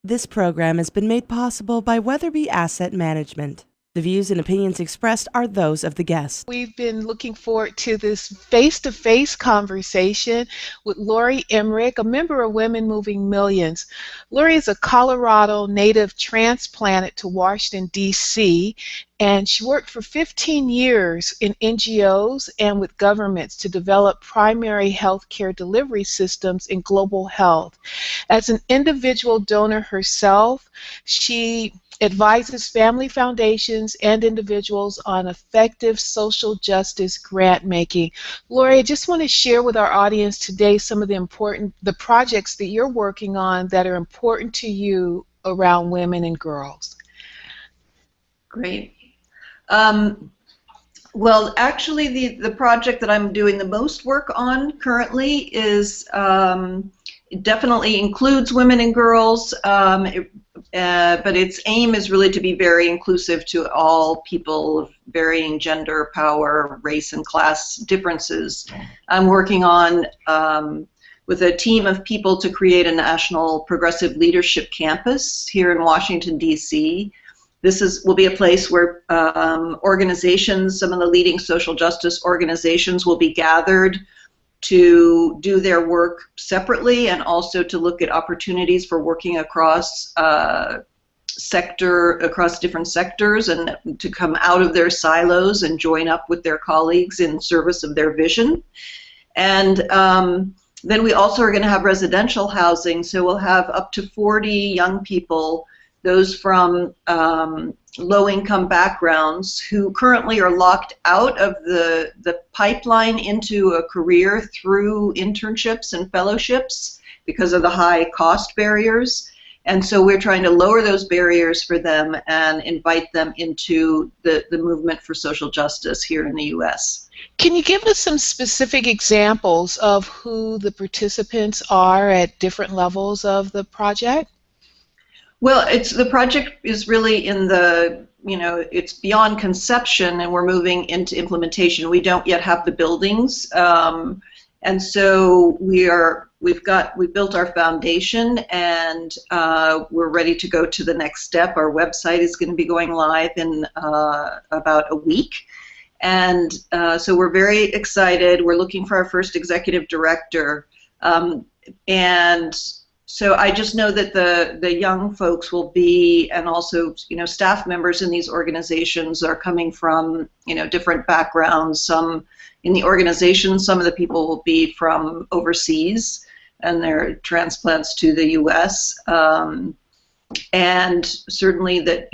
This program has been made possible by Weatherby Asset Management. The views and opinions expressed are those of the guest. We've been looking forward to this face-to-face conversation with Laurie Emrich, a member of Women Moving Millions. Laurie is a Colorado native transplanted to Washington, D.C., and she worked for 15 years in NGOs and with governments to develop primary health care delivery systems in global health. As an individual donor herself, she advises family foundations and individuals on effective social justice grant making. Laurie, I just want to share with our audience today some of the projects that you're working on that are important to you around women and girls. Great. Well, actually, the project that I'm doing the most work on currently is it definitely includes women and girls, but its aim is really to be very inclusive to all people of varying gender, power, race, and class differences. I'm working on with a team of people to create a national progressive leadership campus here in Washington, D.C. This will be a place where organizations, some of the leading social justice organizations, will be gathered to do their work separately and also to look at opportunities for working across different sectors and to come out of their silos and join up with their colleagues in service of their vision. And then we also are going to have residential housing, so we'll have up to 40 young people, those from low-income backgrounds who currently are locked out of the pipeline into a career through internships and fellowships because of the high cost barriers. And so we're trying to lower those barriers for them and invite them into the movement for social justice here in the U.S. Can you give us some specific examples of who the participants are at different levels of the project? Well, the project is really in the, it's beyond conception and we're moving into implementation. We don't yet have the buildings, and so we built our foundation and we're ready to go to the next step. Our website is going to be going live in about a week, and so we're very excited. We're looking for our first executive director, and so I just know that the young folks will be, and also staff members in these organizations are coming from different backgrounds. Some in the organization, some of the people will be from overseas, and they're transplants to the U.S. And certainly that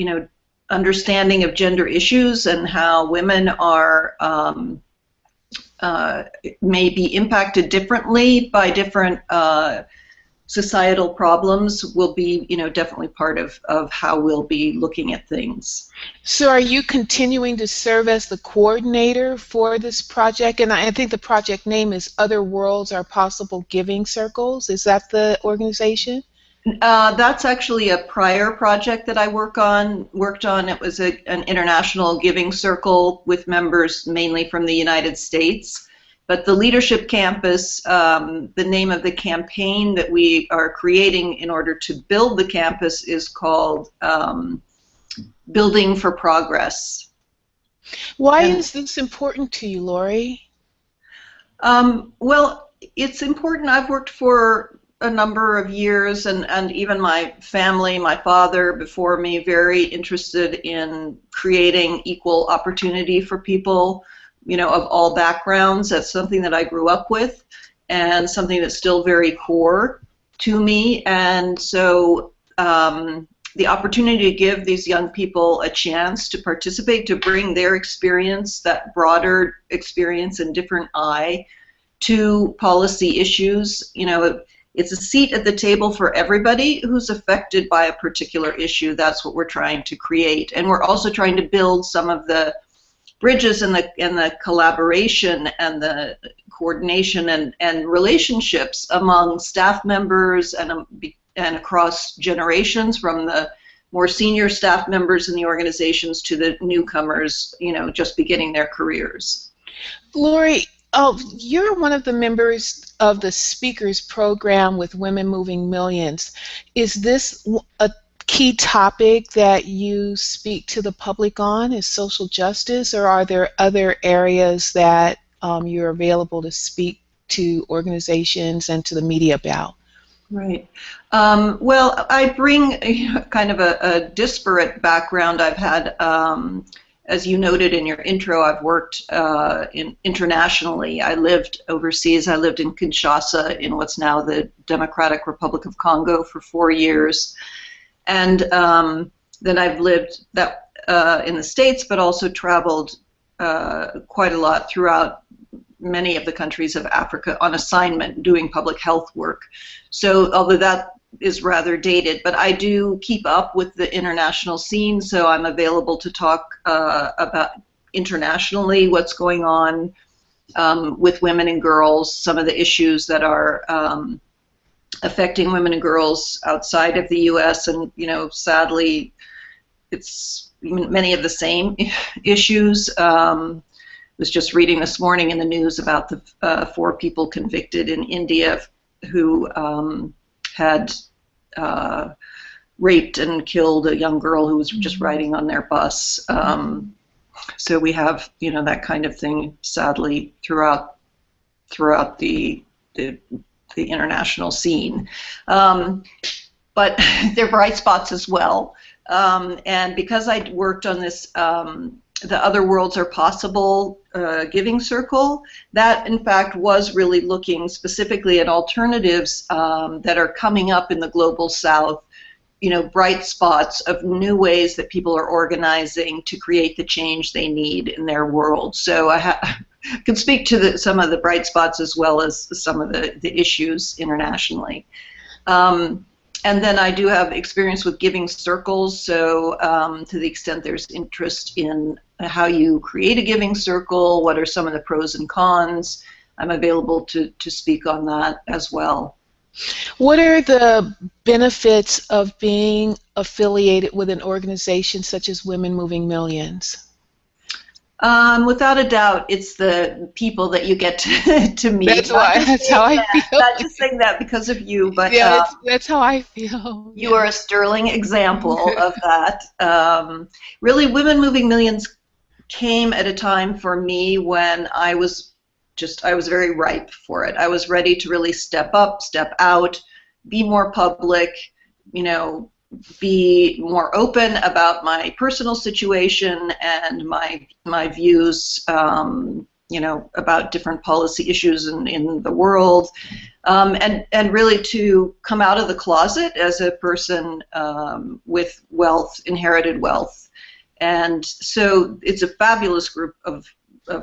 understanding of gender issues and how women are may be impacted differently by different societal problems will be, definitely part of how we'll be looking at things. So are you continuing to serve as the coordinator for this project? And I think the project name is Other Worlds Are Possible Giving Circles. Is that the organization? That's actually a prior project that I worked on. It was an international giving circle with members mainly from the United States. But the Leadership Campus, the name of the campaign that we are creating in order to build the campus is called Building for Progress. Why is this important to you, Laurie? Well, it's important. I've worked for a number of years, and even my family, my father before me, very interested in creating equal opportunity for people of all backgrounds. That's something that I grew up with and something that's still very core to me. And so the opportunity to give these young people a chance to participate, to bring their experience, that broader experience and different eye to policy issues. It's a seat at the table for everybody who's affected by a particular issue. That's what we're trying to create. And we're also trying to build some of the bridges and the collaboration and the coordination and relationships among staff members and across generations, from the more senior staff members in the organizations to the newcomers, just beginning their careers. Laurie, Oh, you're one of the members of the speakers program with Women Moving Millions. Is this a key topic that you speak to the public on, is social justice, or are there other areas that you're available to speak to organizations and to the media about? Right. Well, I bring kind of a disparate background. I've had, as you noted in your intro, I've worked internationally. I lived overseas. I lived in Kinshasa in what's now the Democratic Republic of Congo for 4 years. And then I've lived in the States, but also traveled quite a lot throughout many of the countries of Africa on assignment doing public health work. So although that is rather dated, but I do keep up with the international scene, so I'm available to talk about internationally what's going on with women and girls, some of the issues that are affecting women and girls outside of the U.S. and, you know, sadly, it's many of the same issues. Was just reading this morning in the news about the 4 people convicted in India who had raped and killed a young girl who was just riding on their bus. So we have, you know, that kind of thing, sadly, throughout the international scene. But there are bright spots as well. And because I worked on this the Other Worlds Are Possible giving circle, that in fact was really looking specifically at alternatives that are coming up in the global south, you know, bright spots of new ways that people are organizing to create the change they need in their world. So I can speak to some of the bright spots as well as some of the issues internationally. And then I do have experience with giving circles, so to the extent there's interest in how you create a giving circle, what are some of the pros and cons, I'm available to speak on that as well. What are the benefits of being affiliated with an organization such as Women Moving Millions? Without a doubt, it's the people that you get to meet. That's why. That's how I feel. Not just saying that because of you, but yeah, that's how I feel. You are a sterling example of that. Really, Women Moving Millions came at a time for me when I was very ripe for it. I was ready to really step up, step out, be more public, you know, be more open about my personal situation and my views, you know, about different policy issues in the world, and really to come out of the closet as a person with wealth, inherited wealth. And so it's a fabulous group of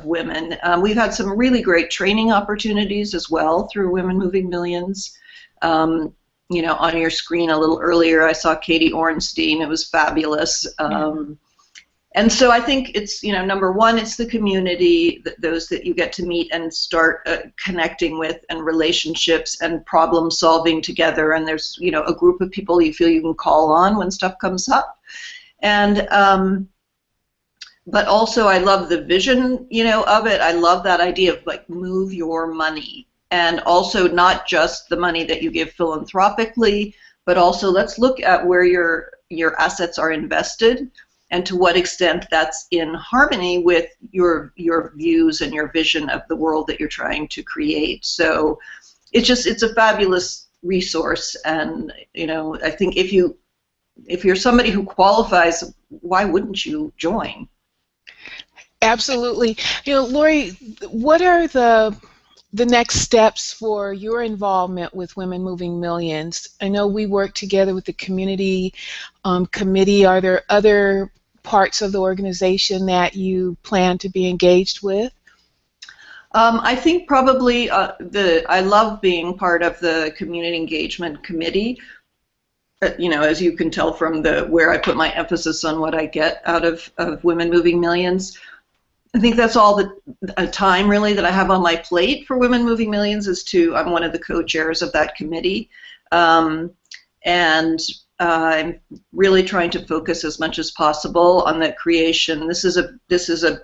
women. We've had some really great training opportunities as well through Women Moving Millions. You know, on your screen a little earlier, I saw Katie Ornstein. It was fabulous. And so I think it's, you know, number one, it's the community, those that you get to meet and start connecting with, and relationships and problem solving together. And there's, you know, a group of people you feel you can call on when stuff comes up. And but also I love the vision, you know, of it. I love that idea of like move your money. And also not just the money that you give philanthropically, but also let's look at where your assets are invested and to what extent that's in harmony with your views and your vision of the world that you're trying to create. So it's a fabulous resource, and you know, I think if you're somebody who qualifies, why wouldn't you join? Absolutely. You know, Laurie, what are the next steps for your involvement with Women Moving Millions? I know we work together with the community committee. Are there other parts of the organization that you plan to be engaged with? I think probably I love being part of the community engagement committee. You know, as you can tell from where I put my emphasis on what I get out of Women Moving Millions. I think that's all the time really that I have on my plate for Women Moving Millions I'm one of the co-chairs of that committee, and I'm really trying to focus as much as possible on the creation. This is a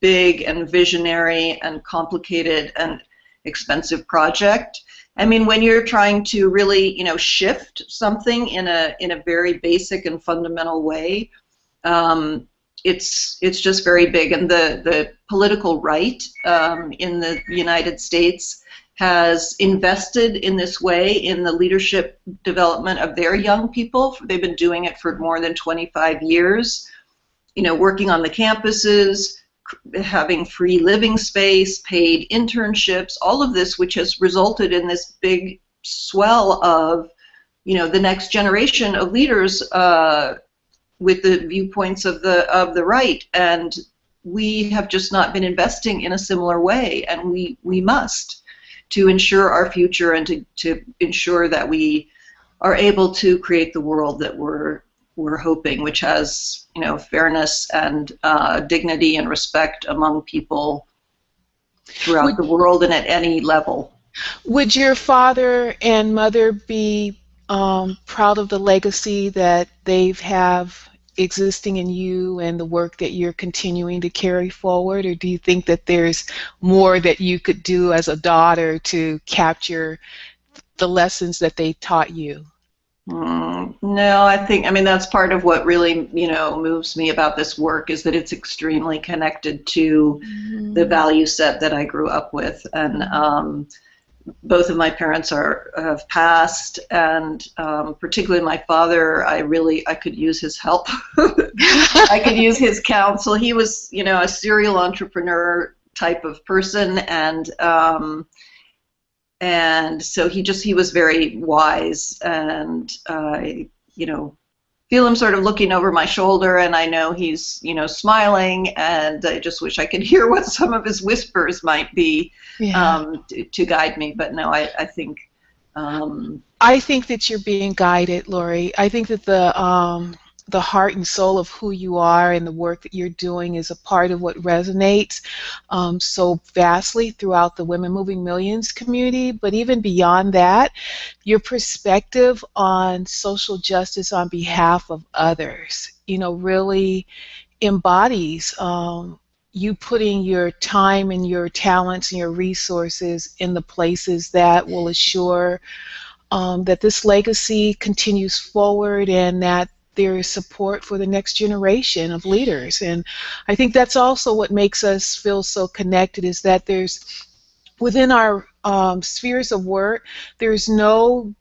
big and visionary and complicated and expensive project. I mean, when you're trying to really, shift something in a very basic and fundamental way, it's just very big. And the political right in the United States has invested in this way in the leadership development of their young people. They've been doing it for more than 25 years, working on the campuses, having free living space, paid internships, all of this, which has resulted in this big swell of, the next generation of leaders with the viewpoints of the right. And we have just not been investing in a similar way, and we must, to ensure our future and to ensure that we are able to create the world that we're hoping, which has, fairness and dignity and respect among people throughout the world and at any level. Would your father and mother be proud of the legacy that they have existing in you and the work that you're continuing to carry forward, or do you think that there's more that you could do as a daughter to capture the lessons that they taught you? No, I mean, that's part of what really, moves me about this work, is that it's extremely connected to the value set that I grew up with. And both of my parents have passed, and particularly my father, I could use his help. I could use his counsel. He was, a serial entrepreneur type of person, and so he was very wise, and I, feel him sort of looking over my shoulder, and I know he's, smiling, and I just wish I could hear what some of his whispers might be, to guide me. But no, I think. I think that you're being guided, Laurie. I think that the heart and soul of who you are and the work that you're doing is a part of what resonates so vastly throughout the Women Moving Millions community. But even beyond that, your perspective on social justice on behalf of others, really embodies you putting your time and your talents and your resources in the places that will assure that this legacy continues forward and that there is support for the next generation of leaders. And I think that's also what makes us feel so connected, is that there's, within our spheres of work, there's no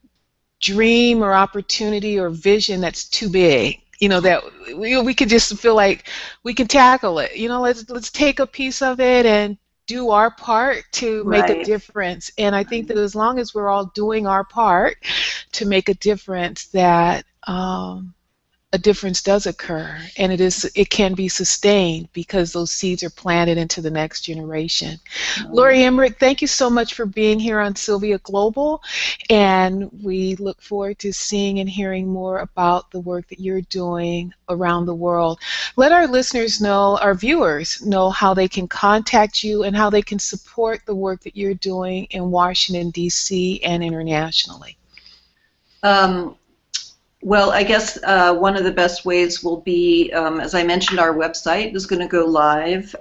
dream or opportunity or vision that's too big, that we could just feel like we can tackle it. Let's take a piece of it and do our part to make a difference. And I think that as long as we're all doing our part to make a difference, that a difference does occur, and it can be sustained because those seeds are planted into the next generation. Laurie Emrich, thank you so much for being here on Sylvia Global, and we look forward to seeing and hearing more about the work that you're doing around the world. Let our listeners know, our viewers know, how they can contact you and how they can support the work that you're doing in Washington, D.C. and internationally. Well, I guess one of the best ways will be, as I mentioned, our website is going to go live.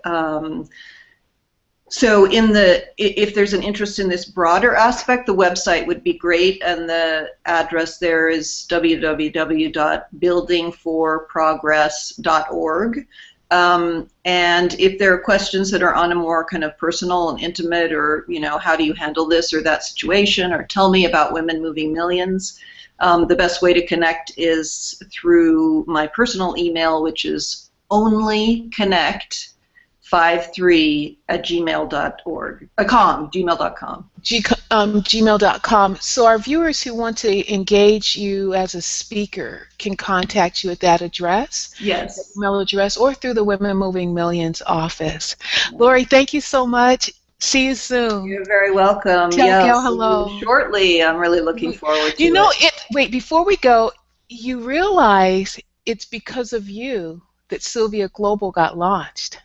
So if there's an interest in this broader aspect, the website would be great, and the address there is www.buildingforprogress.org. And if there are questions that are on a more kind of personal and intimate, or, how do you handle this or that situation, or tell me about Women Moving Millions, the best way to connect is through my personal email, which is onlyconnect53@gmail.org. Gmail.com. Gmail.com. So our viewers who want to engage you as a speaker can contact you at that address? Yes. Email address, or through the Women Moving Millions office. Laurie, thank you so much. See you soon. You're very welcome. Tell Gail hello. See you shortly. I'm really looking forward to it. Wait, before we go, you realize it's because of you that Sylvia Global got launched.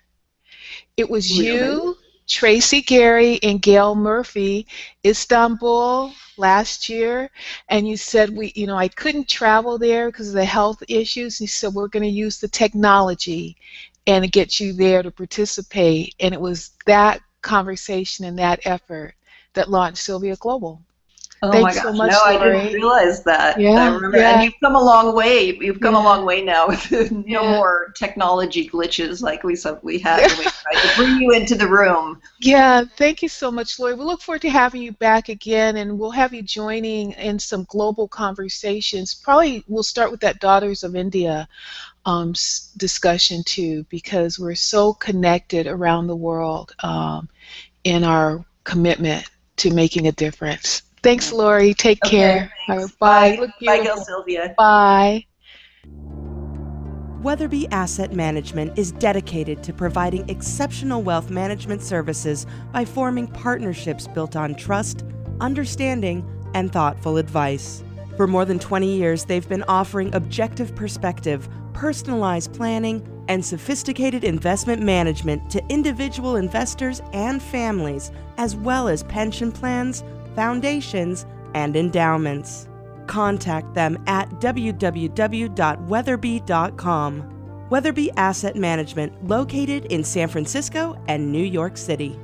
It was you, Tracy Gary, and Gael Murphy, Istanbul last year, and you said I couldn't travel there because of the health issues. You said we're going to use the technology and get you there to participate. And it was that conversation and that effort that launched Sylvia Global. Oh my Thanks so gosh, much, no, I didn't Laurie. realize that. I Yeah, remember, and you've come a long way. You've come a Yeah. long way now with no Yeah. more technology glitches like we had when we tried to bring you into the room. Yeah, thank you so much, Laurie. We look forward to having you back again, and we'll have you joining in some global conversations. Probably we'll start with that Daughters of India discussion too, because we're so connected around the world in our commitment to making a difference. Thanks, Laurie. Take Okay, care. thanks. Bye. You look Bye, Gail beautiful. Sylvia. Bye. Weatherby Asset Management is dedicated to providing exceptional wealth management services by forming partnerships built on trust, understanding, and thoughtful advice. For more than 20 years, they've been offering objective perspective, personalized planning, and sophisticated investment management to individual investors and families, as well as pension plans, foundations, and endowments. Contact them at www.weatherby.com. Weatherby Asset Management, located in San Francisco and New York City.